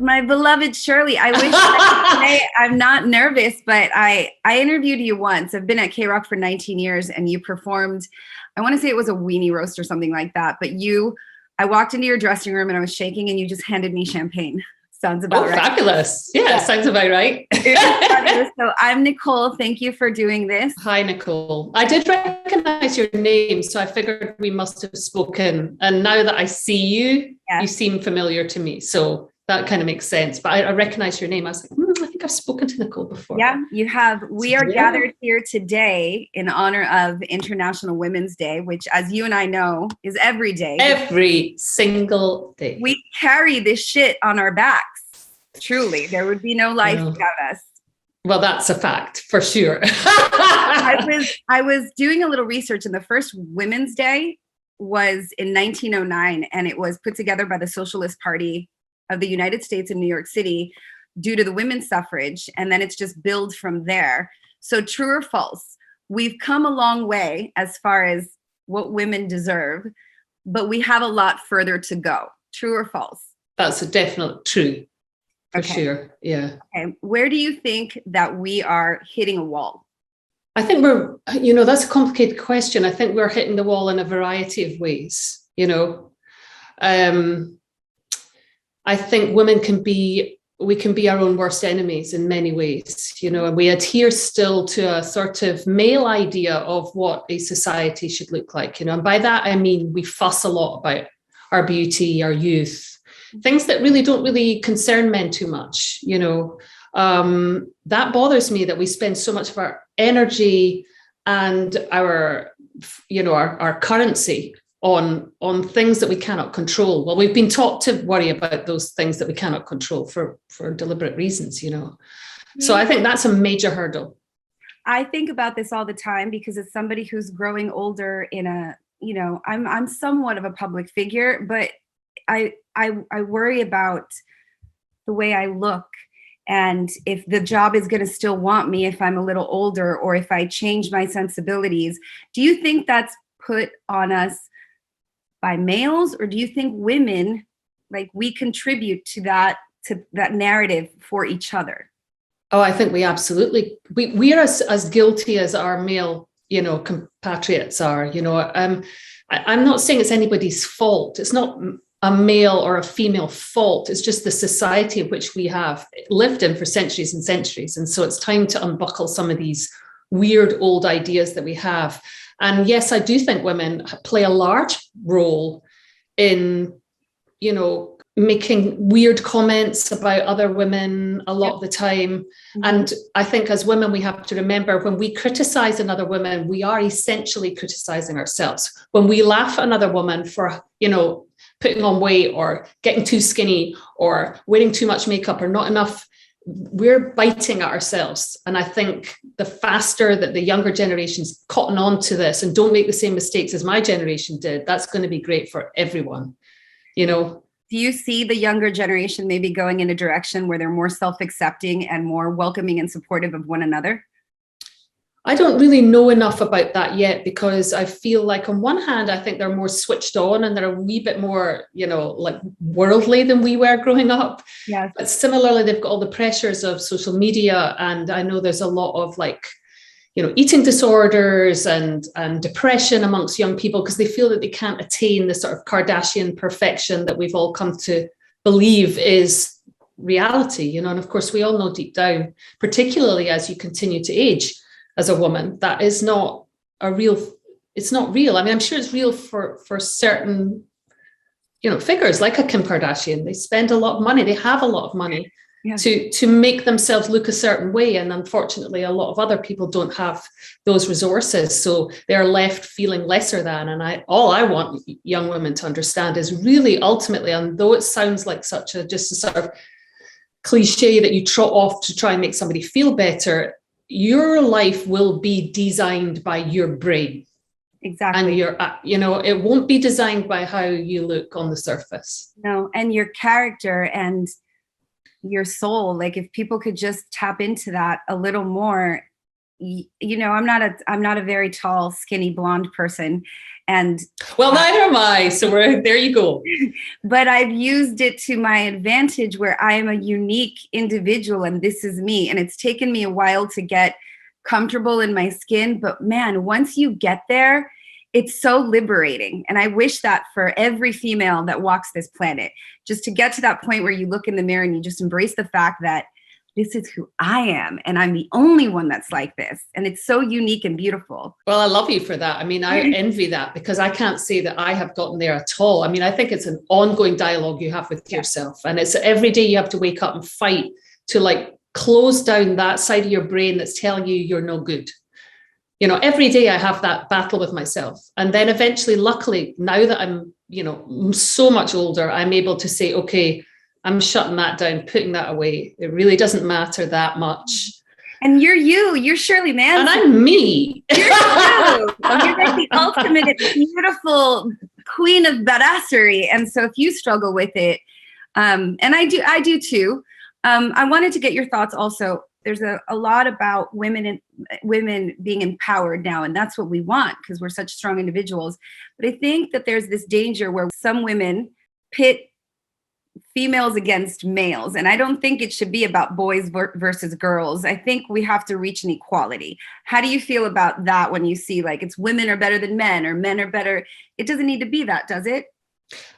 My beloved Shirley, I wish I could say I'm not nervous, but I interviewed you once. I've been at K-Rock for 19 years and you performed, I want to say it was a weenie roast or something like that, but I walked into your dressing room and I was shaking and you just handed me champagne. Sounds about right. Fabulous. Yeah, sounds about right. So I'm Nicole. Thank you for doing this. Hi, Nicole. I did recognize your name, so I figured we must have spoken. And now that I see you, you seem familiar to me. So that kind of makes sense. But I recognize your name. I was like, I think I've spoken to Nicole before. Yeah, you have. We are gathered here today in honor of International Women's Day, which, as you and I know, is every day. Every single day. We carry this shit on our backs. Truly, there would be no life without us. Well, that's a fact for sure. I was doing a little research, and the first Women's Day was in 1909, and it was put together by the Socialist Party of the United States in New York City due to the women's suffrage, and then it's just built from there. So true or false, we've come a long way as far as what women deserve, but we have a lot further to go. True or false? That's a definite true. For sure, yeah. Okay. Where do you think that we are hitting a wall? I think that's a complicated question. I think we're hitting the wall in a variety of ways, I think we can be our own worst enemies in many ways, and we adhere still to a sort of male idea of what a society should look like, and by that, I mean, we fuss a lot about our beauty, our youth, things that really don't really concern men too much, that bothers me that we spend so much of our energy and our currency on things that we cannot control. Well, we've been taught to worry about those things that we cannot control for deliberate reasons, So I think that's a major hurdle. I think about this all the time because as somebody who's growing older I'm somewhat of a public figure, but I worry about the way I look and if the job is going to still want me if I'm a little older or if I change my sensibilities. Do you think that's put on us by males, or do you think women, like, we contribute to that narrative for each other? Oh, I think we absolutely, we are as guilty as our male, compatriots are, I'm not saying it's anybody's fault. It's not a male or a female fault. It's just the society of which we have lived in for centuries and centuries. And so it's time to unbuckle some of these weird old ideas that we have. And yes, I do think women play a large role in, making weird comments about other women a lot of the time. Mm-hmm. And I think as women, we have to remember when we criticize another woman, we are essentially criticizing ourselves. When we laugh at another woman for, putting on weight or getting too skinny or wearing too much makeup or not enough, we're biting at ourselves. And I think the faster that the younger generations cotton on to this and don't make the same mistakes as my generation did, that's going to be great for everyone, Do you see the younger generation maybe going in a direction where they're more self-accepting and more welcoming and supportive of one another? I don't really know enough about that yet, because I feel like on one hand, I think they're more switched on and they're a wee bit more, like worldly than we were growing up. Yes. But similarly, they've got all the pressures of social media. And I know there's a lot of eating disorders and depression amongst young people because they feel that they can't attain the sort of Kardashian perfection that we've all come to believe is reality, and of course, we all know deep down, particularly as you continue to age, as a woman, that is not it's not real. I mean, I'm sure it's real for certain, figures like a Kim Kardashian. They spend a lot of money. They have a lot of money to make themselves look a certain way. And unfortunately, a lot of other people don't have those resources. So they're left feeling lesser than. And all I want young women to understand is really ultimately, and though it sounds like just a sort of cliche that you trot off to try and make somebody feel better, your life will be designed by your brain. Exactly. And it won't be designed by how you look on the surface. No, and your character and your soul, like if people could just tap into that a little more, you know, I'm not a very tall, skinny blonde person. And well, neither am I. So there you go. But I've used it to my advantage where I am a unique individual and this is me. And it's taken me a while to get comfortable in my skin. But man, once you get there, it's so liberating. And I wish that for every female that walks this planet, just to get to that point where you look in the mirror and you just embrace the fact that this is who I am. And I'm the only one that's like this. And it's so unique and beautiful. Well, I love you for that. I mean, I envy that because I can't say that I have gotten there at all. I mean, I think it's an ongoing dialogue you have with yourself. And it's every day you have to wake up and fight to like close down that side of your brain that's telling you you're no good. You know, every day I have that battle with myself. And then eventually, luckily, now that I'm, you know, so much older, I'm able to say, okay, I'm shutting that down, putting that away. It really doesn't matter that much. And you're Shirley Manson. And I'm me. You're you. You're like the ultimate beautiful queen of badassery. And so if you struggle with it, and I do too. I wanted to get your thoughts also. There's a lot about women being empowered now, and that's what we want because we're such strong individuals. But I think that there's this danger where some women pit females against males. And I don't think it should be about boys versus girls. I think we have to reach an equality. How do you feel about that when you see like it's women are better than men or men are better? It doesn't need to be that, does it?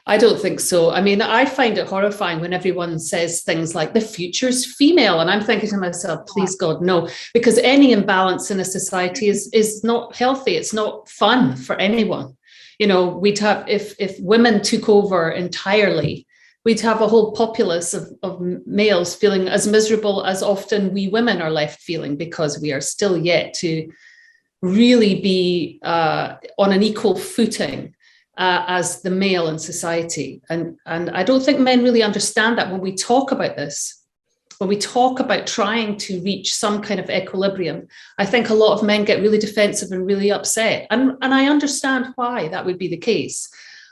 I don't think so. I mean, I find it horrifying when everyone says things like the future's female. And I'm thinking to myself, please God, no, because any imbalance in a society is not healthy. It's not fun for anyone. You know, we'd have, if women took over entirely, we'd have a whole populace of males feeling as miserable as often we women are left feeling because we are still yet to really be on an equal footing as the male in society. And I don't think men really understand that when we talk about this, when we talk about trying to reach some kind of equilibrium. I think a lot of men get really defensive and really upset. And I understand why that would be the case.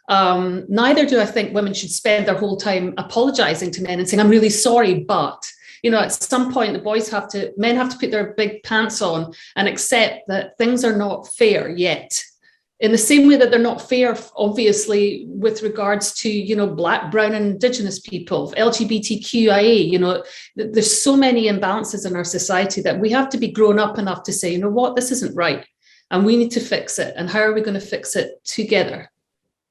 Neither do I think women should spend their whole time apologizing to men and saying, I'm really sorry, but, you know, at some point men have to put their big pants on and accept that things are not fair yet. In the same way that they're not fair, obviously, with regards to, you know, Black, brown, and Indigenous people, LGBTQIA, you know, there's so many imbalances in our society that we have to be grown up enough to say, you know what, this isn't right. And we need to fix it. And how are we going to fix it together?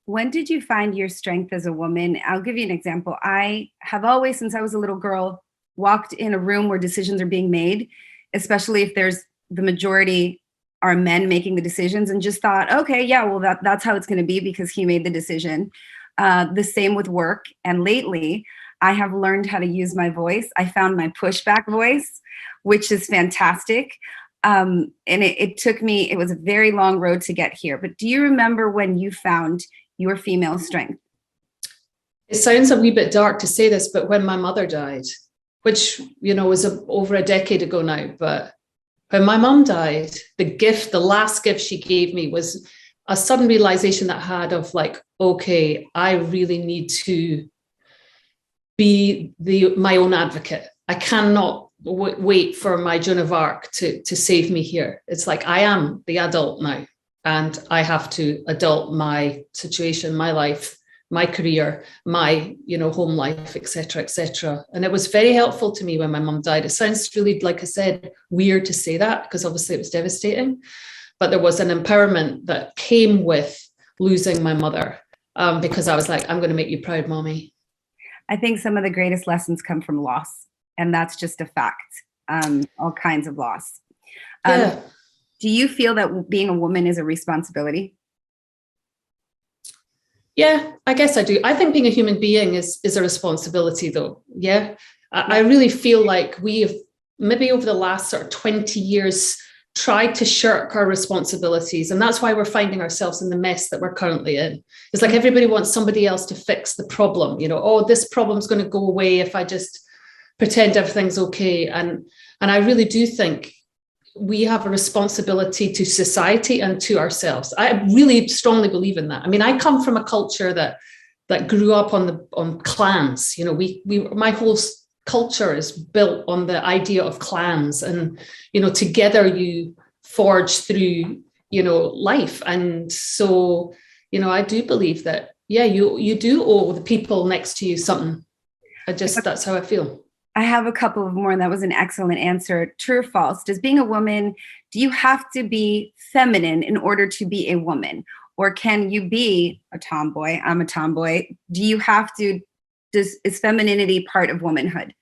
When did you find your strength as a woman? I'll give you an example. I have always, since I was a little girl, walked in a room where decisions are being made, especially if there's the majority are men making the decisions, and just thought, okay, yeah, well, that's how it's going to be because he made the decision. The same with work. And lately, I have learned how to use my voice. I found my pushback voice, which is fantastic. And it took me, it was a very long road to get here. But do you remember when you found your female strength? It sounds a wee bit dark to say this, but when my mother died, which, you know, was over a decade ago now, but when my mum died, the last gift she gave me was a sudden realization that I had of like, okay, I really need to be my own advocate. I cannot wait for my Joan of Arc to save me here. It's like, I am the adult now. And I have to adult my situation, my life, my career, my, you know, home life, et cetera, et cetera. And it was very helpful to me when my mum died. It sounds really, like I said, weird to say that because obviously it was devastating. But there was an empowerment that came with losing my mother because I was like, I'm going to make you proud, mommy. I think some of the greatest lessons come from loss. And that's just a fact. All kinds of loss. Yeah. Do you feel that being a woman is a responsibility? Yeah, I guess I do. I think being a human being is a responsibility, though. Yeah, I really feel like we have maybe over the last sort of 20 years tried to shirk our responsibilities. And that's why we're finding ourselves in the mess that we're currently in. It's like everybody wants somebody else to fix the problem. You know, oh, this problem's going to go away if I just pretend everything's okay. And I really do think we have a responsibility to society and to ourselves. I really strongly believe in that. I mean, I come from a culture that grew up on clans. You know, my whole culture is built on the idea of clans, and you know, together you forge through, life. And so, I do believe that, you do owe the people next to you something. That's how I feel. I have a couple of more, and that was an excellent answer. True or false? Does being a woman, do you have to be feminine in order to be a woman? Or can you be a tomboy? I'm a tomboy. Is femininity part of womanhood?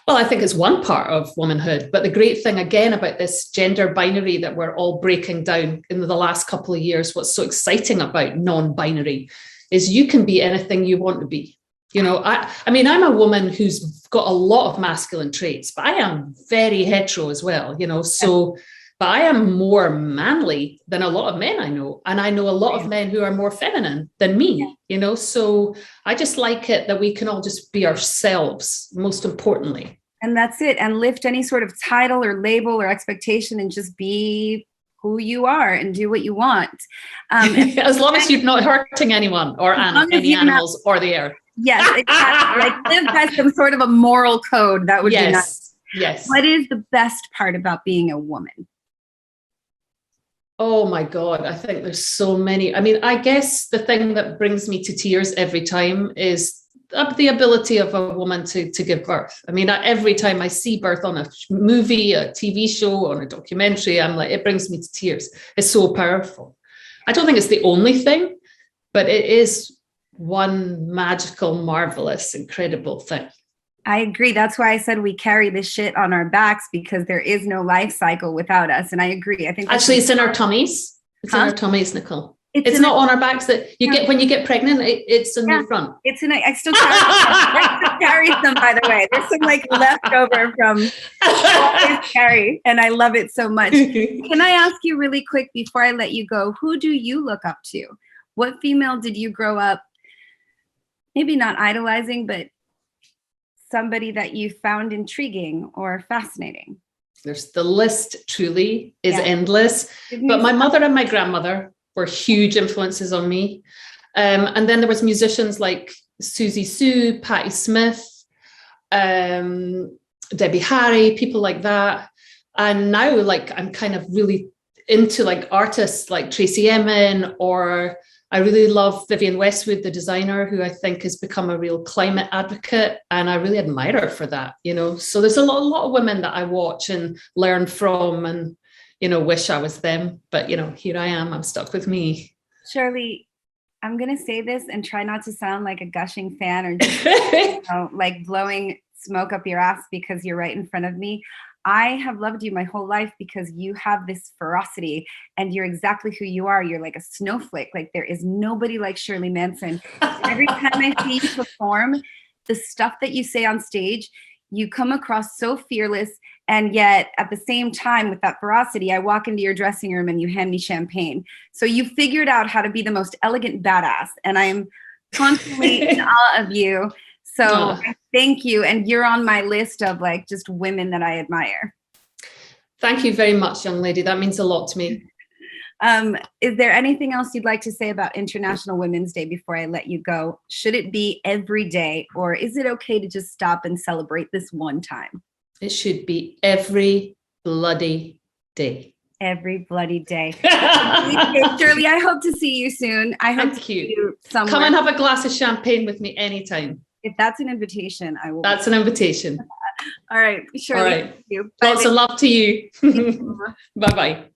Well, I think it's one part of womanhood. But the great thing, again, about this gender binary that we're all breaking down in the last couple of years, what's so exciting about non-binary is you can be anything you want to be. I mean, I'm a woman who's got a lot of masculine traits, but I am very hetero as well, but I am more manly than a lot of men I know. And I know a lot of men who are more feminine than me, so I just like it that we can all just be ourselves, most importantly. And that's it. And lift any sort of title or label or expectation and just be who you are and do what you want. As long as you're not hurting anyone or any animals or the air. Yes, exactly. Like live by some sort of a moral code. That would be nice. Yes. What is the best part about being a woman? Oh my God, I think there's so many. I mean, I guess the thing that brings me to tears every time is the ability of a woman to give birth. I mean, every time I see birth on a movie, a TV show, on a documentary, I'm like, it brings me to tears. It's so powerful. I don't think it's the only thing, but it is one magical, marvelous, incredible thing. I agree. That's why I said we carry this shit on our backs, because there is no life cycle without us. And I agree. I think actually it's in our tummies. It's in our tummies, Nicole. It's not on our backs that you get when you get pregnant. It's in your front. It's in. I still carry some, by the way. There's some like leftover from carry, and I love it so much. Can I ask you really quick before I let you go? Who do you look up to? What female did you grow up? Maybe not idolizing, but somebody that you found intriguing or fascinating? There's the list truly is endless. But my mother and my grandmother were huge influences on me. And then there was musicians like Susie Sue, Patti Smith, Debbie Harry, people like that. And now like I'm kind of really into like artists like Tracy Emin, or I really love Vivienne Westwood, the designer, who I think has become a real climate advocate. And I really admire her for that, So there's a lot of women that I watch and learn from and, wish I was them. But, here I am. I'm stuck with me. Shirley, I'm going to say this and try not to sound like a gushing fan or just, like blowing smoke up your ass because you're right in front of me. I have loved you my whole life because you have this ferocity and you're exactly who you are. You're like a snowflake. Like there is nobody like Shirley Manson. Every time I see you perform, the stuff that you say on stage, you come across so fearless. And yet at the same time with that ferocity, I walk into your dressing room and you hand me champagne. So you figured out how to be the most elegant badass. And I'm constantly in awe of you. So thank you. And you're on my list of like just women that I admire. Thank you very much, young lady. That means a lot to me. Is there anything else you'd like to say about International Women's Day before I let you go? Should it be every day, or is it okay to just stop and celebrate this one time? It should be every bloody day. Every bloody day. Shirley, I hope to see you soon. I hope to see you somewhere. Come and have a glass of champagne with me anytime. If that's an invitation, I will. That's an invitation. All right. Shirley. All right. Thank you. Lots of love to you. Bye-bye.